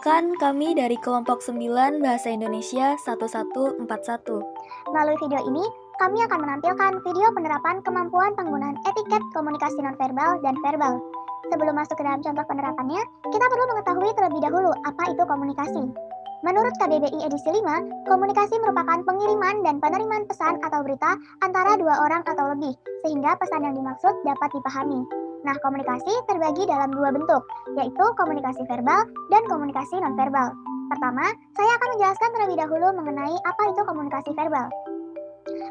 Perkenalkan, kami dari kelompok 9 Bahasa Indonesia 1141. Melalui video ini, kami akan menampilkan video penerapan kemampuan penggunaan etiket komunikasi nonverbal dan verbal. Sebelum masuk ke dalam contoh penerapannya, kita perlu mengetahui terlebih dahulu apa itu komunikasi. Menurut KBBI edisi 5, komunikasi merupakan pengiriman dan penerimaan pesan atau berita antara dua orang atau lebih, sehingga pesan yang dimaksud dapat dipahami. Nah, komunikasi terbagi dalam dua bentuk, yaitu komunikasi verbal dan komunikasi nonverbal. Pertama, saya akan menjelaskan terlebih dahulu mengenai apa itu komunikasi verbal.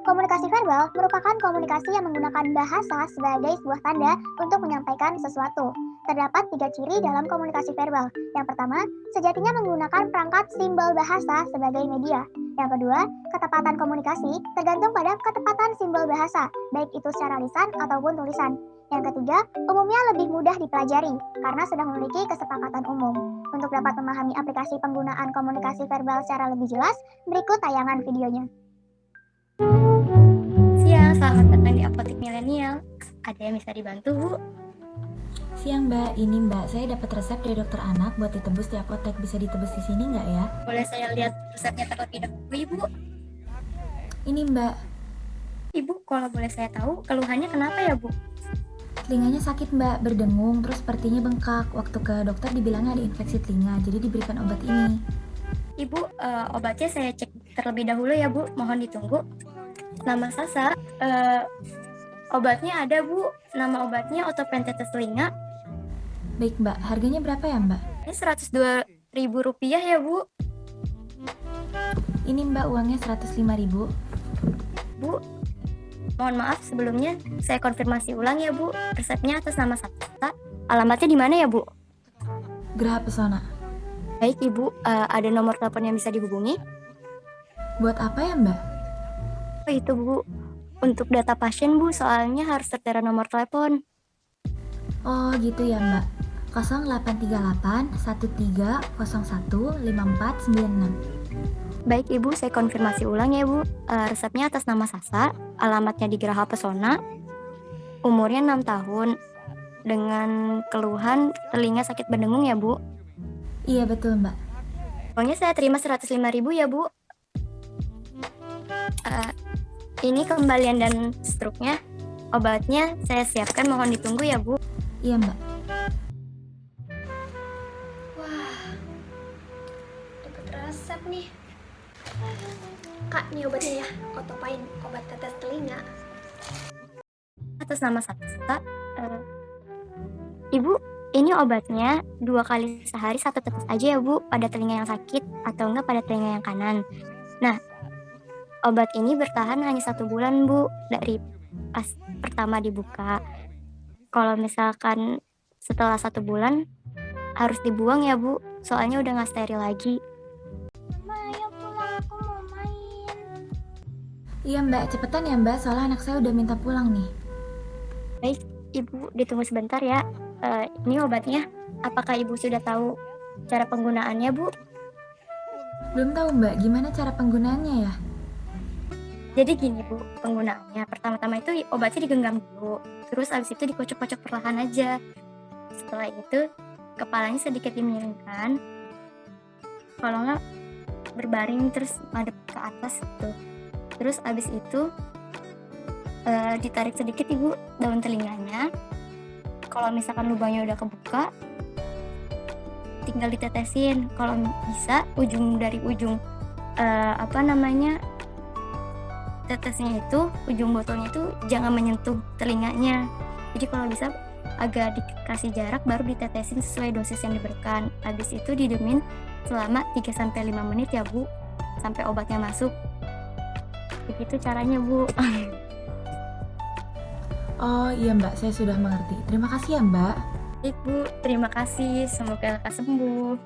Komunikasi verbal merupakan komunikasi yang menggunakan bahasa sebagai sebuah tanda untuk menyampaikan sesuatu. Terdapat 3 ciri dalam komunikasi verbal. Yang pertama, sejatinya menggunakan perangkat simbol bahasa sebagai media. Yang kedua, ketepatan komunikasi tergantung pada ketepatan simbol bahasa, baik itu secara lisan ataupun tulisan. Yang ketiga, umumnya lebih mudah dipelajari karena sudah memiliki kesepakatan umum. Untuk dapat memahami aplikasi penggunaan komunikasi verbal secara lebih jelas, berikut tayangan videonya. Siang, selamat datang di Apotik Milenial. Ada yang bisa dibantu, Bu? Siang Mbak, ini Mbak, saya dapat resep dari dokter anak buat ditebus di apotek. Bisa ditebus di sini nggak ya? Boleh saya lihat resepnya terlebih dahulu, Ibu? Ini Mbak, Ibu, kalau boleh saya tahu, keluhannya kenapa ya, Bu? telinganya sakit Mbak, berdengung, terus sepertinya bengkak. Waktu ke dokter dibilangnya ada infeksi telinga, jadi diberikan obat ini. Ibu, obatnya saya cek terlebih dahulu ya, Bu. Mohon ditunggu. Nama Sasa, obatnya ada, Bu. Nama obatnya otopentetes telinga. Baik Mbak, harganya berapa ya Mbak? Ini Rp102.000 ya, Bu. Ini Mbak, uangnya 105.000. Bu, mohon maaf sebelumnya, saya konfirmasi ulang ya, Bu. Resepnya atas nama Sasa. Alamatnya di mana ya, Bu? Geraha Pesona. Baik, Ibu. Ada nomor telepon yang bisa dihubungi? Buat apa ya Mbak? Oh, itu, Bu. Untuk data pasien, Bu, soalnya harus tertera nomor telepon. Oh gitu ya Mbak. 0838 1301 5496. Baik, Ibu. Saya konfirmasi ulang ya, Bu. Resepnya atas nama Sasa. Alamatnya di Geraha Pesona. Umurnya 6 tahun. Dengan keluhan telinga sakit berdengung ya, Bu. Iya betul Mbak. Pokoknya saya terima 105.000 ya, Bu. Ini kembalian dan struknya. Obatnya saya siapkan, mohon ditunggu ya, Bu. Iya Mbak. Wah, dapat resep nih. Kak, ini obatnya ya, Otopain, obat tetes telinga. Atas nama Sasa. Ibu, ini obatnya 2 kali sehari 1 tetes aja ya, Bu, pada telinga yang sakit atau enggak pada telinga yang kanan. Nah, obat ini bertahan hanya 1 bulan, Bu, dari pas pertama dibuka. Kalau misalkan setelah 1 bulan harus dibuang ya, Bu, soalnya udah nggak steril lagi. Ayo pulang, aku mau main. Iya Mbak, cepetan ya Mbak, soalnya anak saya udah minta pulang nih. Baik, Ibu ditunggu sebentar ya. Ini obatnya. Apakah Ibu sudah tahu cara penggunaannya, Bu? Belum tahu Mbak, gimana cara penggunaannya ya? Jadi gini, Bu, penggunaannya. Pertama-tama itu obatnya digenggam dulu. Terus abis itu dikocok-kocok perlahan aja. Setelah itu, kepalanya sedikit dimiringkan. Kalau nggak, berbaring terus madep ke atas gitu. Terus abis itu, ditarik sedikit, Ibu, daun telinganya. Kalau misalkan lubangnya udah kebuka, tinggal ditetesin. Kalau bisa, ujung dari ujung tetesnya itu, ujung botolnya itu jangan menyentuh telinganya. Jadi kalau bisa agak dikasih jarak baru ditetesin sesuai dosis yang diberikan. Habis itu didiemin selama 3-5 menit ya, Bu, sampai obatnya masuk. Begitu caranya, Bu. Oh iya Mbak, saya sudah mengerti. Terima kasih ya Mbak. Baik, Bu, terima kasih. Semoga lekas sembuh.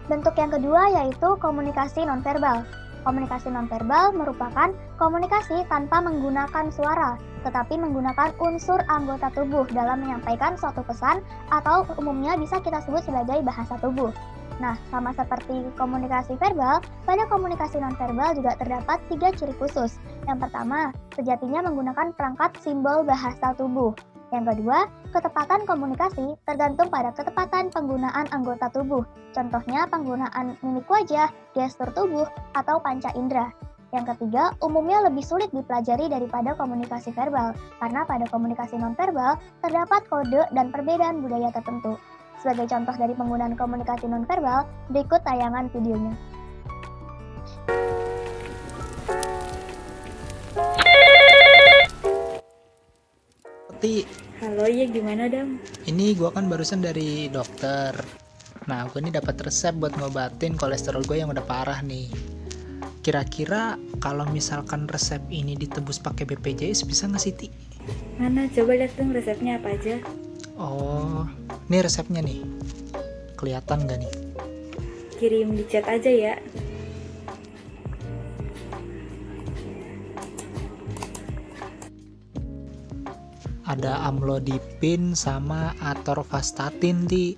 Bentuk yang kedua yaitu komunikasi nonverbal. Komunikasi nonverbal merupakan komunikasi tanpa menggunakan suara, tetapi menggunakan unsur anggota tubuh dalam menyampaikan suatu pesan atau umumnya bisa kita sebut sebagai bahasa tubuh. Nah, sama seperti komunikasi verbal, pada komunikasi nonverbal juga terdapat 3 ciri khusus. Yang pertama, sejatinya menggunakan perangkat simbol bahasa tubuh. Yang kedua, ketepatan komunikasi tergantung pada ketepatan penggunaan anggota tubuh. Contohnya penggunaan mimik wajah, gestur tubuh, atau panca indera. Yang ketiga, umumnya lebih sulit dipelajari daripada komunikasi verbal, karena pada komunikasi nonverbal terdapat kode dan perbedaan budaya tertentu. Sebagai contoh dari penggunaan komunikasi nonverbal, berikut tayangan videonya. Halo, ya gimana Dam? Ini gue kan barusan dari dokter. Nah, gue ini dapat resep buat ngobatin kolesterol gue yang udah parah nih. Kira-kira kalau misalkan resep ini ditebus pakai BPJS bisa nggak sih, Ti? Mana? Coba lihat dong resepnya apa aja. Oh, ini resepnya nih. Kelihatan nggak nih? Kirim di chat aja ya. Ada amlodipin sama atorvastatin, Ti.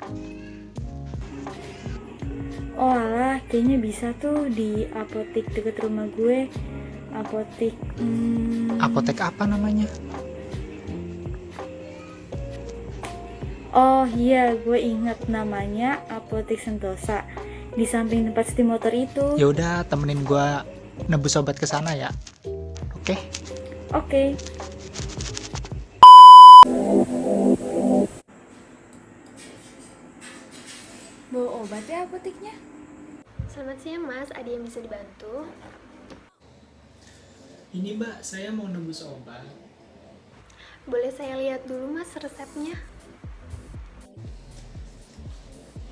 Oh alah, kayaknya bisa tuh di apotek deket rumah gue. Apotek... Apotek apa namanya? Oh iya, gue ingat namanya Apotek Sentosa. Di samping tempat steam motor itu. Ya udah, temenin gue nebus obat ke sana ya. Oke? Oke. Bawa obat ya apoteknya? Selamat siang mas, ada yang bisa dibantu? Ini Mbak, saya mau nebus obat. Boleh saya lihat dulu mas resepnya?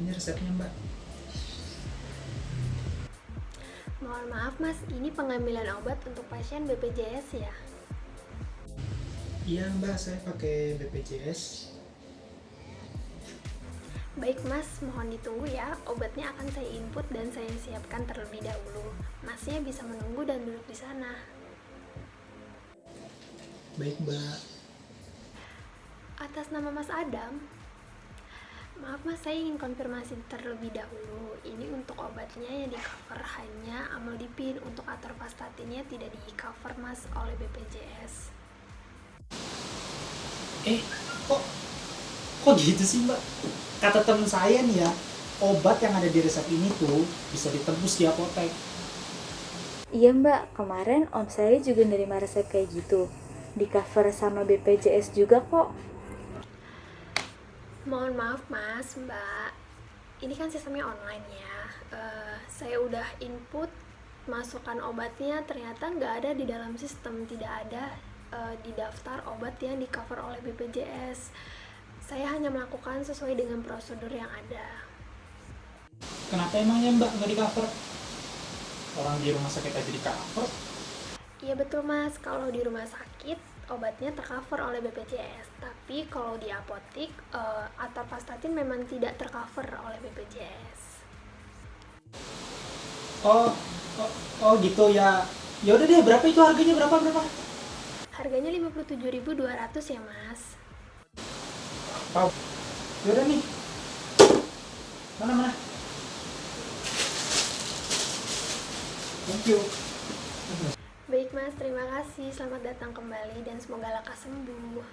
Ini resepnya Mbak. Mohon maaf mas, ini pengambilan obat untuk pasien BPJS ya? Iya Mbak, saya pakai BPJS. Baik mas, mohon ditunggu ya. Obatnya akan saya input dan saya siapkan terlebih dahulu. Masnya bisa menunggu dan duduk di sana. Baik Mbak. Atas nama Mas Adam, maaf mas, saya ingin konfirmasi terlebih dahulu. Ini untuk obatnya yang di cover hanya amlodipin, untuk atorvastatinnya tidak di cover mas oleh BPJS. Kok gitu sih Mbak? Kata temen saya nih ya, obat yang ada di resep ini tuh bisa ditebus di apotek. Iya Mbak, kemarin om saya juga nerima resep kayak gitu. Di cover sama BPJS juga kok. Mohon maaf mas, mbak, ini kan sistemnya online ya. Saya udah input, masukkan obatnya, ternyata nggak ada di dalam sistem, tidak ada di daftar obat yang di cover oleh BPJS. Saya hanya melakukan sesuai dengan prosedur yang ada. Kenapa emangnya Mbak nggak di cover? Orang di rumah sakit aja di cover. Iya betul mas, kalau di rumah sakit obatnya tercover oleh BPJS, tapi kalau di apotek atorvastatin memang tidak tercover oleh BPJS. Oh gitu ya. Ya udah deh, berapa itu harganya, berapa? Harganya 57.200 ya mas. Oh, yaudah nih. Mana? Thank you. Baik mas, terima kasih. Selamat datang kembali dan semoga lekas sembuh.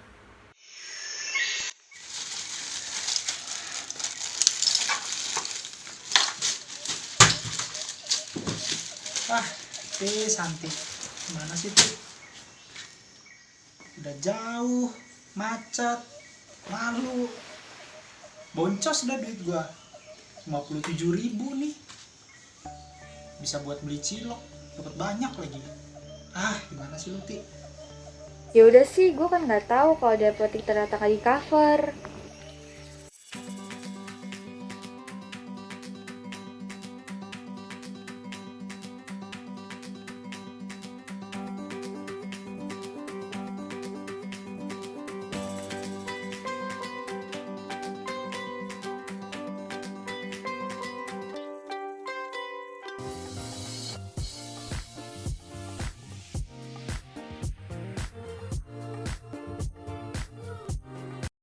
Santi. Gimana sih tuh? Udah jauh, macet, malu. Boncos dah duit gua. 57.000 nih. Bisa buat beli cilok, dapat banyak lagi. Gimana sih lu, Ti? Ya udah sih, gue kan nggak tahu kalau di apotek ternyata nggak di cover.